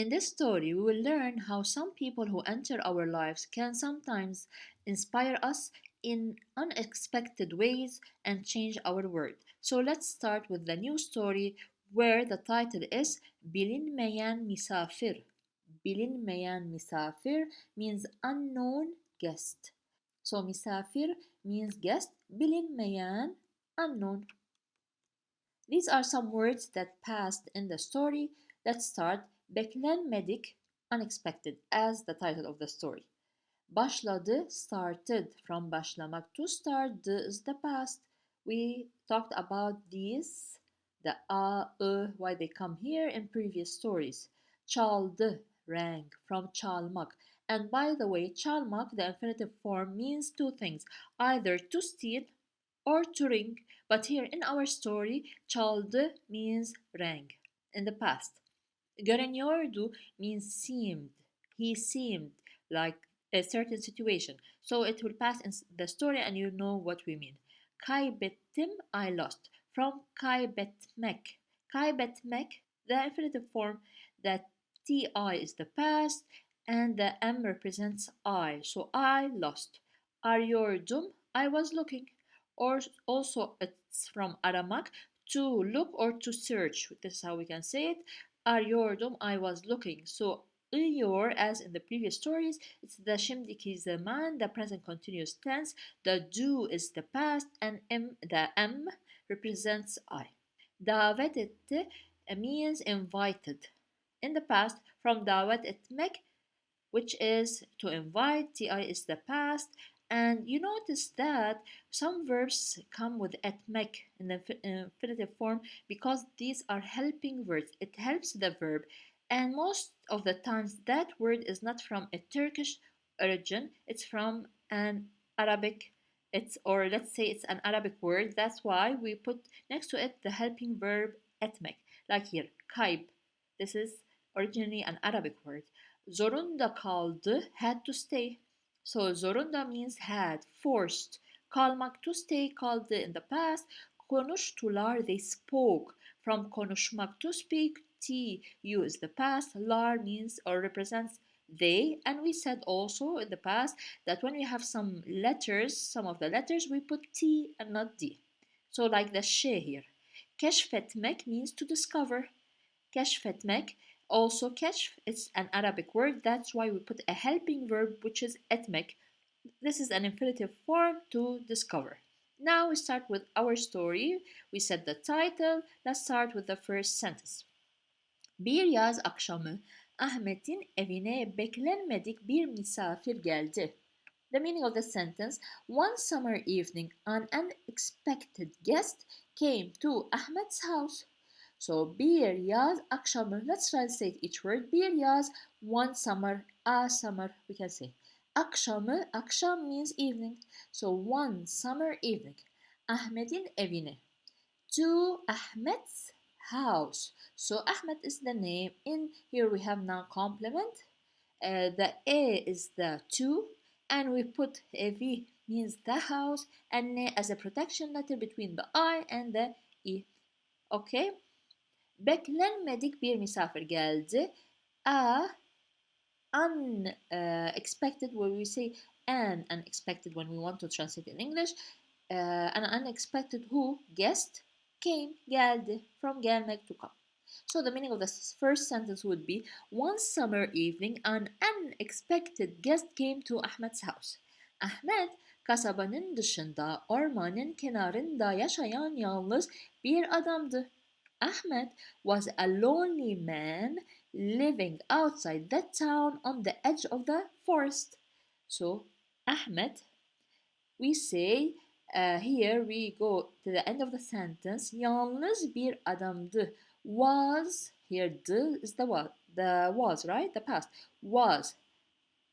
In this story, we will learn how some people who enter our lives can sometimes inspire us in unexpected ways and change our world. So let's start with the new story where the title is Bilinmeyen Misafir. Bilinmeyen misafir means unknown guest. So misafir means guest, bilinmeyen unknown. These are some words that passed in the story. Let's start. Beklenmedik, unexpected, as the title of the story. Başladı, started, from başlamak, to start. The is the past. We talked about these, the why they come here in previous stories. Çaldı, rang, from çalmak. And by the way, çalmak, the infinitive form, means two things, either to steal or to ring. But here in our story, çaldı means rang in the past. Görünüyordu means seemed. He seemed like a certain situation. So it will pass in the story and you know what we mean. Kaybettim, I lost. From kaybetmek. Kaybetmek, the infinitive form, that ti is the past and the m represents I. So I lost. Arıyordum, I was looking. Or also it's from aramak, to look or to search. This is how we can say it. Arıyordum, I was looking. So arıyor, as in the previous stories, it's the şimdiki zaman, the present continuous tense. The do is the past and the m represents I. Davet etti means invited. In the past, from davet etmek, which is to invite, ti is the past. And you notice that some verbs come with etmek in the infinitive form because these are helping words. It helps the verb, and most of the times that word is not from a Turkish origin, it's from an Arabic, it's, or let's say it's an Arabic word. That's why we put next to it the helping verb etmek, like here kayb. This is originally an Arabic word. Zorunda kaldı, had to stay. So zorunda means had, forced. Kalmak, to stay, kaldı in the past. Konuştular, they spoke. From konuşmak, to speak. Tu is the past. Lar means or represents they. And we said also in the past that when we have some letters, some of the letters, we put t and not d. So like the sh here. Keşfetmek means to discover. Keşfetmek, also keşf, it's an Arabic word. That's why we put a helping verb, which is etmek. This is an infinitive form, to discover. Now we start with our story. We said the title. Let's start with the first sentence. Bir yaz akşamı Ahmet'in evine beklenmedik bir misafir geldi. The meaning of the sentence: one summer evening, an unexpected guest came to Ahmet's house. So bir yaz akşamı. Let's translate each word. Bir yaz, one summer, a summer, we can say. Akşamı, akşam means evening. So one summer evening. Ahmet'in evine. To Ahmet's house. So Ahmed is the name. In here we have noun complement. The a is the to, and we put evi means the house, and ne as a protection letter between the I and the e. Okay. Beklenmedik bir misafir geldi. A unexpected, where we say an unexpected when we want to translate in English. An unexpected who guest came, geldi, from gelmek, to come. So the meaning of the first sentence would be: one summer evening, an unexpected guest came to Ahmet's house. Ahmet, kasabanın dışında, ormanın kenarında yaşayan yalnız bir adamdı. Ahmed was a lonely man living outside the town on the edge of the forest. So, Ahmed, we say, here we go to the end of the sentence. Yalnız bir adamdı. Was, here the is the was, right? The past. Was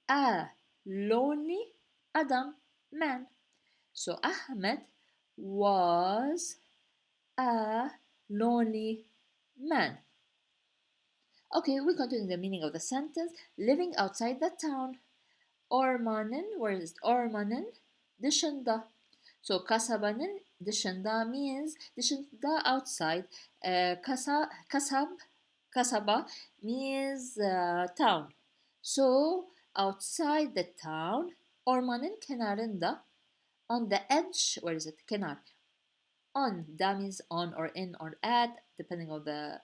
a lonely adam, man. So Ahmed was a lonely man. Okay, we continue the meaning of the sentence. Living outside the town. Ormanın, where is ormanın? Dışında. So kasabanın dışında means dışında, outside. Kasab Kasaba means town. So outside the town, ormanın kenarında, on the edge, where is it? Kenar. On, that means on or in or at, depending on the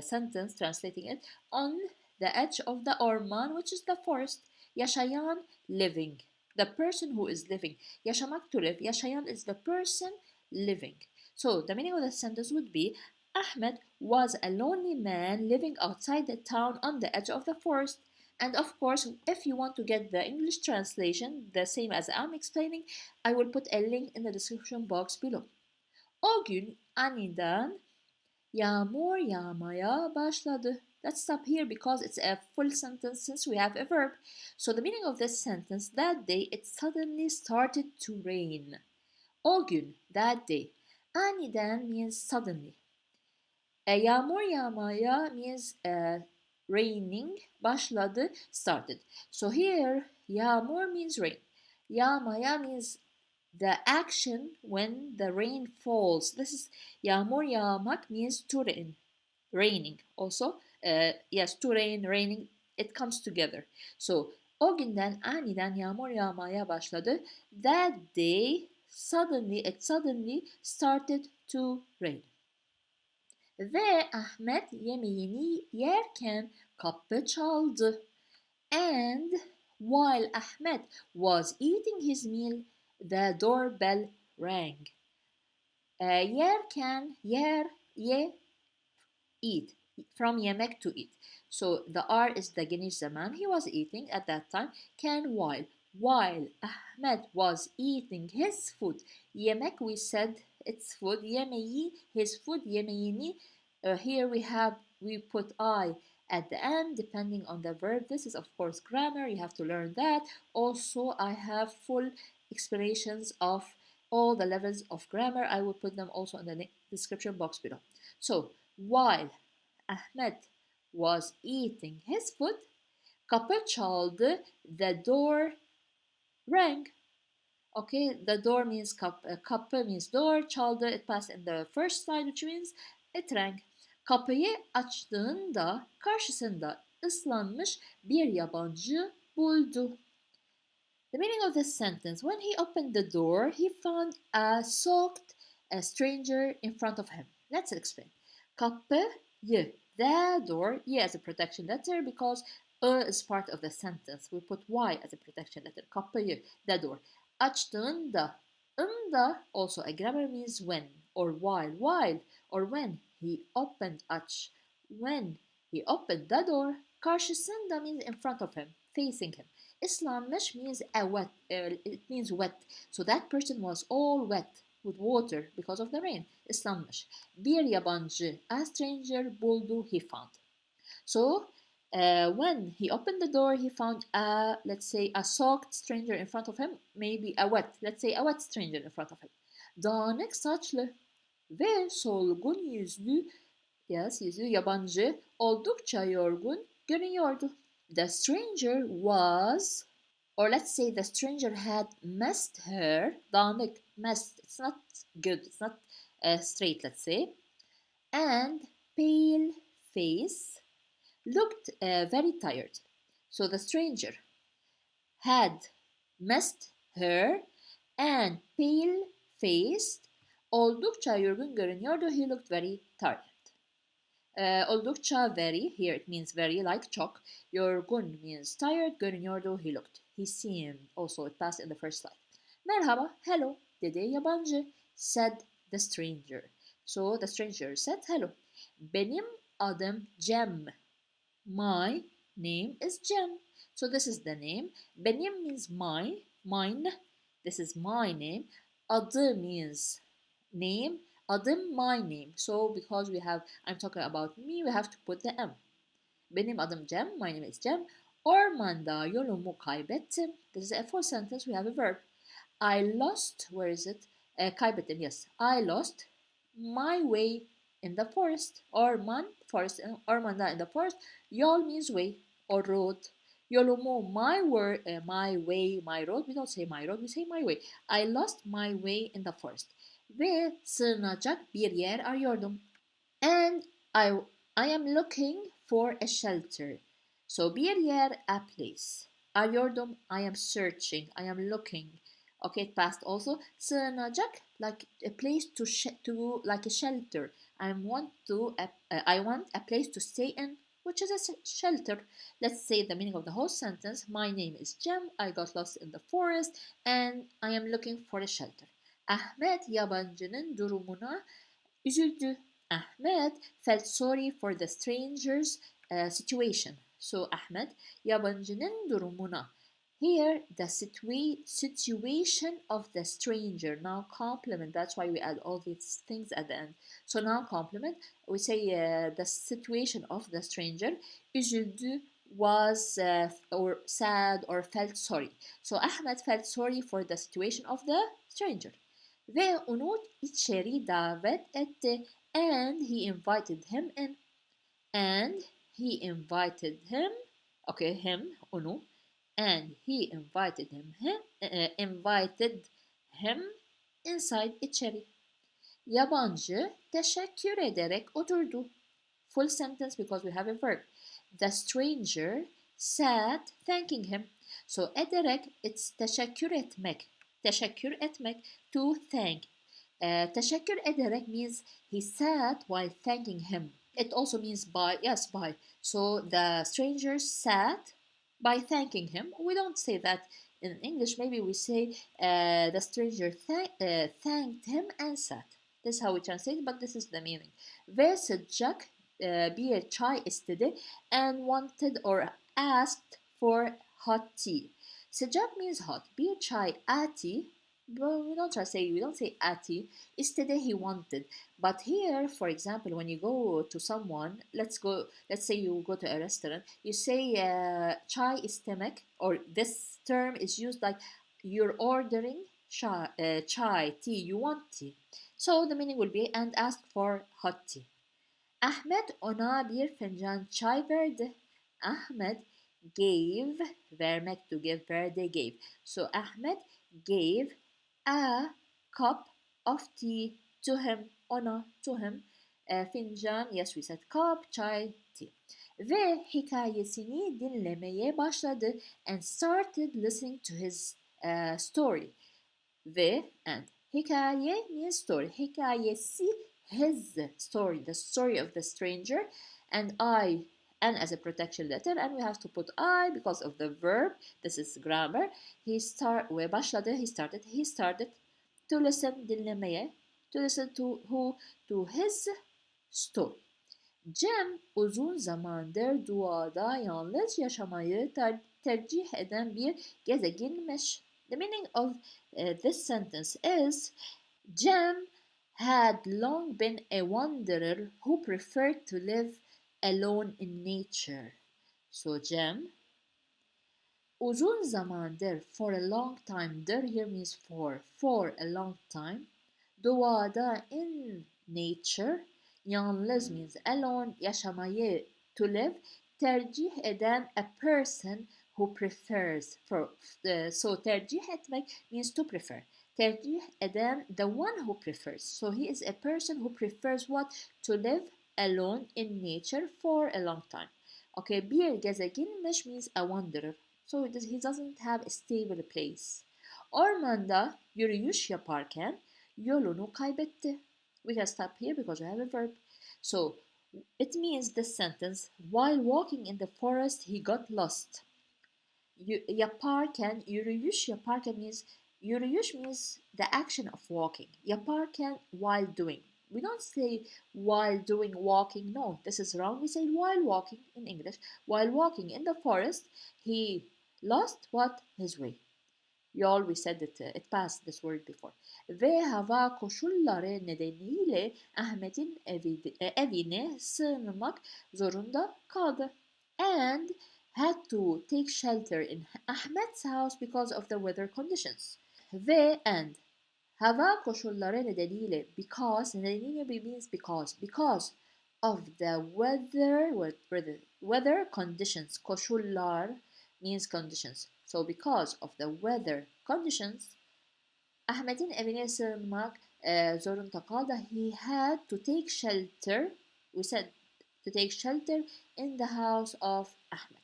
sentence, translating it. On the edge of the orman, which is the forest. Yaşayan, living. The person who is living. Yaşamak, to live. Yaşayan is the person living. So the meaning of the sentence would be Ahmed was a lonely man living outside the town on the edge of the forest. And of course, if you want to get the English translation, the same as I'm explaining, I will put a link in the description box below. O gün aniden yağmur yağmaya başladı. Let's stop here because it's a full sentence since we have a verb. So the meaning of this sentence, that day it suddenly started to rain. O gün, that day. Aniden means suddenly. Yağmur yağmaya means raining. Başladı, started. So here, yağmur means rain. Yağmaya means the action when the rain falls. This is yağmur yağmak means to rain, raining. Also, yes, to rain, raining, it comes together. So, o günden aniden yağmur yağmaya başladı. That day, it suddenly started to rain. Ve Ahmet yemeğini yerken kapı çaldı. And while Ahmed was eating his meal, the doorbell rang. Yerken, ye, eat. From yemek, to eat. So the R is the geniş zaman. He was eating at that time. Can, while Ahmed was eating his food. Yemek, we said it's food. Yemeği, his food. Yemeğini. Here we put I at the end depending on the verb. This is of course grammar. You have to learn that. Also, I have full explanations of all the levels of grammar. I will put them also in the description box below. So, while Ahmed was eating his food, kapı çaldı, the door rang. Okay, the door means kapı means door, çaldı, it passed in the first slide, which means it rang. Kapıyı açtığında karşısında ıslanmış bir yabancı buldu. The meaning of this sentence, when he opened the door, he found a soaked stranger in front of him. Let's explain. Kapıyı, the door, y as a protection letter because is part of the sentence. We put y as a protection letter. Kapıyı, the door. Açtığında, also a grammar means when or while or when he opened aç. When he opened the door, karşısında means in front of him, facing him. Islanmış means it means wet. So that person was all wet with water because of the rain. Islanmış. Bir yabancı, a stranger, buldu, he found. So when he opened the door, he found let's say a soaked stranger in front of him, maybe let's say a wet stranger in front of him. Dağınık saçlı ve solgun yüzlü, yüzlü yabancı oldukça yorgun görünüyordu. The stranger was, or let's say the stranger had messed her, dağınık, messed, it's not good, it's not straight, let's say, and pale face, looked very tired. So the stranger had messed her and pale faced, oldukça yorgun görünüyordu, he looked very tired. Oldukça very, here it means very, like çok. Yorgun means tired, görünüyordu, he looked. He seemed, also it passed in the first slide. Merhaba, hello, dedi yabancı, said the stranger. So the stranger said hello. Benim adım Cem. My name is Cem. So this is the name. Benim means mine. This is my name. Adı means name. Adım, my name. So because I'm talking about me, we have to put the M. Benim adım Cem. My name is Cem. Ormanda yolumu kaybettim. This is a full sentence. We have a verb. I lost, where is it? Kaybettim, yes. I lost my way in the forest. Ormanda in the forest. Yol means way or road. Yolumu, my way, my road. We don't say my road, we say my way. I lost my way in the forest. Ve sığınacak bir yer arıyordum. And I am looking for a shelter. So bir yer, a place. Arıyordum, I am searching, I am looking. Okay, past also. Sığınacak, like a place to like a shelter. I want a place to stay in, which is a shelter. Let's say the meaning of the whole sentence. My name is Jem. I got lost in the forest and I am looking for a shelter. Ahmet yabancının durumuna üzüldü. Ahmed felt sorry for the stranger's situation. So Ahmed yabancının durumuna. Here the situation of the stranger. Now complement. That's why we add all these things at the end. So now complement. We say the situation of the stranger. Üzüldü was or sad or felt sorry. So Ahmed felt sorry for the situation of the stranger. Ve onu içeri davet etti. And he invited him in. And he invited him. Okay, him, onu. And he invited him inside içeri. Yabancı teşekkür ederek oturdu. Full sentence because we have a verb. The stranger sat thanking him. So ederek it's teşekkür etmek. Teşekkür etmek, to thank. Teşekkür ederek means he sat while thanking him. It also means by, yes, by. So the stranger sat by thanking him. We don't say that in English. Maybe we say the stranger thanked him and sat. This is how we translate, but this is the meaning. Ve sıcak bir çay istedi and wanted or asked for hot tea. Sıcak means hot. Bir çay, a tea. But we don't say ati. İstedi, he wanted. But here, for example, when you go to someone, let's say you go to a restaurant, you say çay istemek, or this term is used like you're ordering chai, tea, you want tea. So the meaning will be and ask for hot tea. Ahmet ona bir fincan çay verdi. Ahmet gave, vermek to give, verdi gave. So Ahmet gave a cup of tea to him, ona, to him. Fincan, yes we said cup, çay, tea. Ve hikayesini dinlemeye başladı and started listening to his story. Ve and hikaye means story. Hikayesi, his story, the story of the stranger, and and as a protection letter, and we have to put I because of the verb. This is grammar. He started to listen, dinlemeye, to listen to who? To his story. Cem uzun zamandır doğada yalnız yaşamayı tercih eden bir gezegenmiş. The meaning of this sentence is Cem had long been a wanderer who preferred to live alone in nature. So Cem uzun zamandır, for a long time, there here means for a long time, doğada, in nature, yalnız means alone, yaşamayı, to live, tercih eden, a person who prefers, so tercih etmek means to prefer. Tercih eden, the one who prefers. So he is a person who prefers what? To live alone in nature for a long time. Okay, bir gezegenmiş means a wanderer. So he doesn't have a stable place. Ormanda yürüyüş yaparken yolunu kaybetti. We can stop here because we have a verb. So it means this sentence, while walking in the forest he got lost. Yaparken, yürüyüş yaparken means, yürüyüş means the action of walking. Yaparken, while doing. We don't say while doing walking. No, this is wrong. We say while walking in English. While walking in the forest, he lost what? His way. Yol, we said it passed this word before. Ve hava koşulları nedeniyle Ahmet'in evine sığınmak zorunda kaldı. And had to take shelter in Ahmet's house because of the weather conditions. Ve and hava koşulları nedeniyle, because, nedeniyle means because of the weather conditions. Koşullar means conditions. So because of the weather conditions, Ahmet'in evine sığınmak zorunda kaldı. He had to take shelter. We said to take shelter in the house of Ahmed.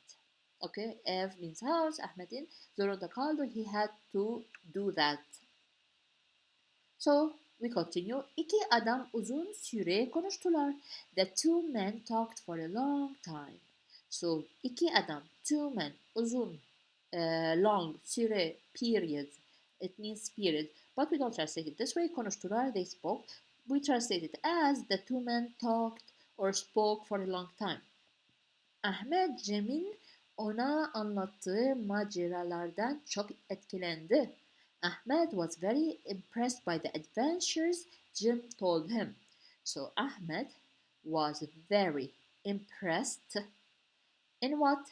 Okay, ev means house, Ahmed'in zorunda kaldı. He had to do that. So we continue. İki adam uzun süre konuştular. The two men talked for a long time. So iki adam, two men, uzun, long, süre, period. It means period. But we don't translate it this way. Konuştular, they spoke. We translate it as the two men talked or spoke for a long time. Ahmet Cem'in ona anlattığı maceralardan çok etkilendi. Ahmed was very impressed by the adventures Jim told him. So Ahmed was very impressed in what?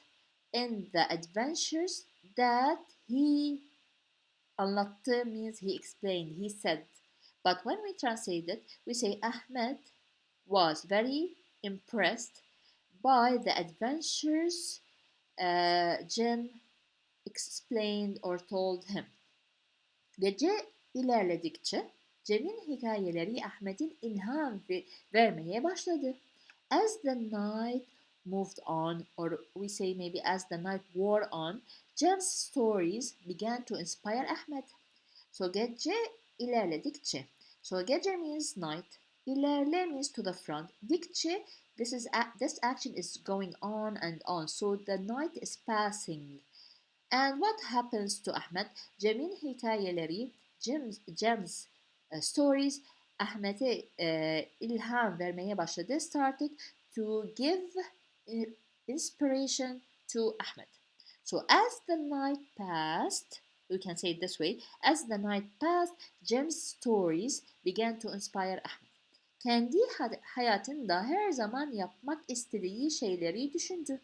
In the adventures that he anlattı means he explained, he said. But when we translate it, we say Ahmed was very impressed by the adventures Jim explained or told him. Gece ilerledikçe Cem'in hikayeleri Ahmet'in ilham vermeye başladı. As the night moved on, or we say maybe as the night wore on, Cem's stories began to inspire Ahmet. So gece ilerledikçe. So gece means night. İlerle means to the front. Dikçe, this action is going on and on. So the night is passing. And what happens to Ahmed? Cem'in hikayeleri, Cem's stories Ahmet'e ilham vermeye başladı. Started to give inspiration to Ahmed. So as the night passed, we can say it this way, as the night passed, Cem's stories began to inspire Ahmed. Kendi hayatında her zaman yapmak istediği şeyleri düşündü.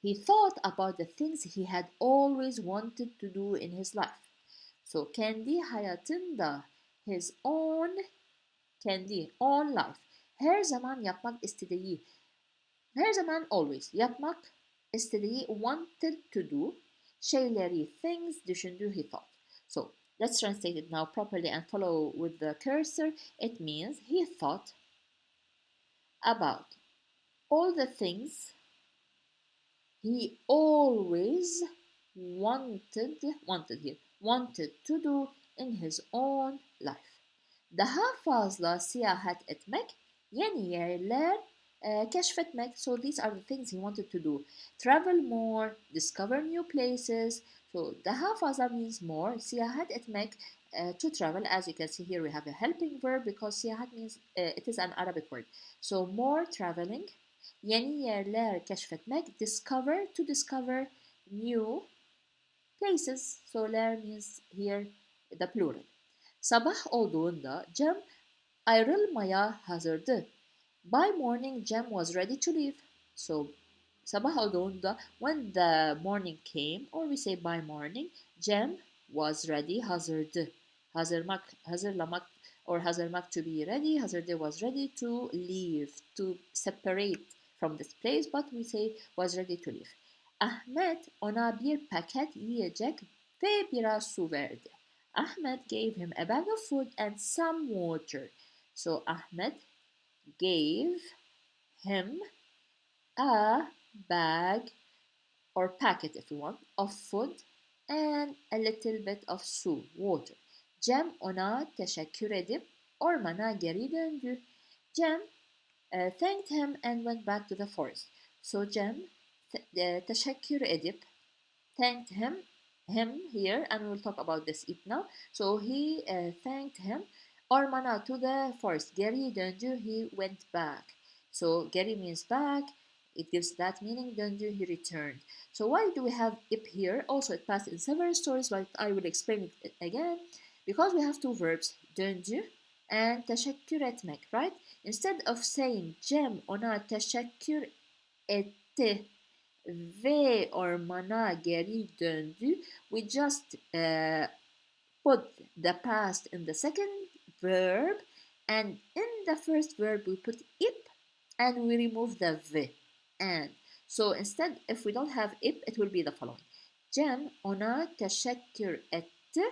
He thought about the things he had always wanted to do in his life. So kendi hayatında, his own life. Her zaman yapmak istediği, her zaman always yapmak istediği, wanted to do şeyleri, things düşündü, he thought. So let's translate it now properly and follow with the cursor. It means he thought about all the things he always wanted to do in his own life. Daha fazla seyahat etmek, yeni yerler keşfetmek. So these are the things he wanted to do. Travel more, discover new places. So daha fazla means more. Seyahat etmek, to travel. As you can see here, we have a helping verb because seyahat means it is an Arabic word. So more traveling. Yeni yerler keşfetmek, discover, to discover new places. So ler means here the plural. Sabah olduğunda Cem ayrılmaya hazırdı. By morning Cem was ready to leave. So sabah olduğunda when the morning came, or we say by morning, Cem was ready, hazırdı. Hazırlamak or hazırmak to be ready. Hazırdı was ready to leave, to separate from this place, but we say was ready to leave. Ahmet ona bir paket yiyecek ve biraz su verdi. Ahmed gave him a bag of food and some water. So Ahmed gave him a bag or packet if you want of food and a little bit of su, water. Cem ona teşekkür edip ormana geri döndü. Cem thanked him and went back to the forest. So Cem teşekkür edip thanked him here, and we'll talk about this it now. So he thanked him. Ormana, to the forest. Geri döndü, he went back. So geri means back. It gives that meaning. Döndü, he returned. So why do we have ip here? Also, it passed in several stories, but I will explain it again. Because we have two verbs, döndü and teşekkür etmek, right? Instead of saying Cem ona teşekkür etti ve ormana geri döndü, we just put the past in the second verb, and in the first verb we put ip and we remove the v. And so instead, if we don't have ip, it will be the following. Cem ona teşekkür etti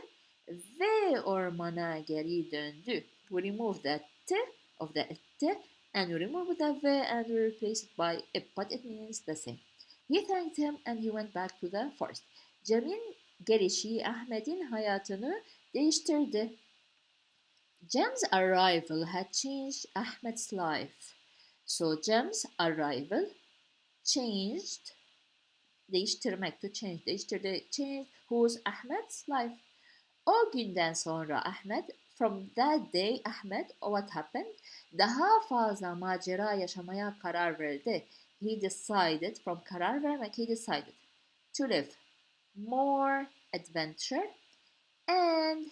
ve ormana geri döndü. We remove the t of the etti and we remove the V and we replace it by if, but it means the same. He thanked him and he went back to the forest. Cem'in gelişi Ahmet'in hayatını değiştirdi. Cem's arrival had changed Ahmed's life. So Cem's arrival changed, değiştirmek, to change, değiştirdi, changed who's Ahmed's life. O günden sonra Ahmed, from that day Ahmed, what happened? Daha fazla macera yaşamaya karar verdi. He decided, from karar vermek, he decided to live more adventure and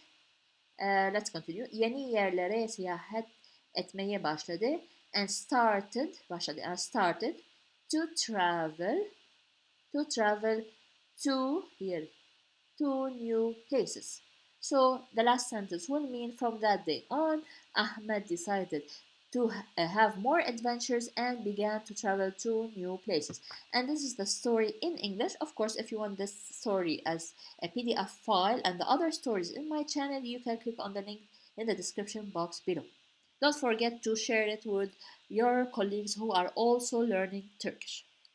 let's continue. Yeni yerlere seyahat etmeye başladı and started to travel to here to new places. So the last sentence will mean from that day on, Ahmed decided to have more adventures and began to travel to new places. And this is the story in English. Of course, if you want this story as a PDF file and the other stories in my channel, you can click on the link in the description box below. Don't forget to share it with your colleagues who are also learning Turkish.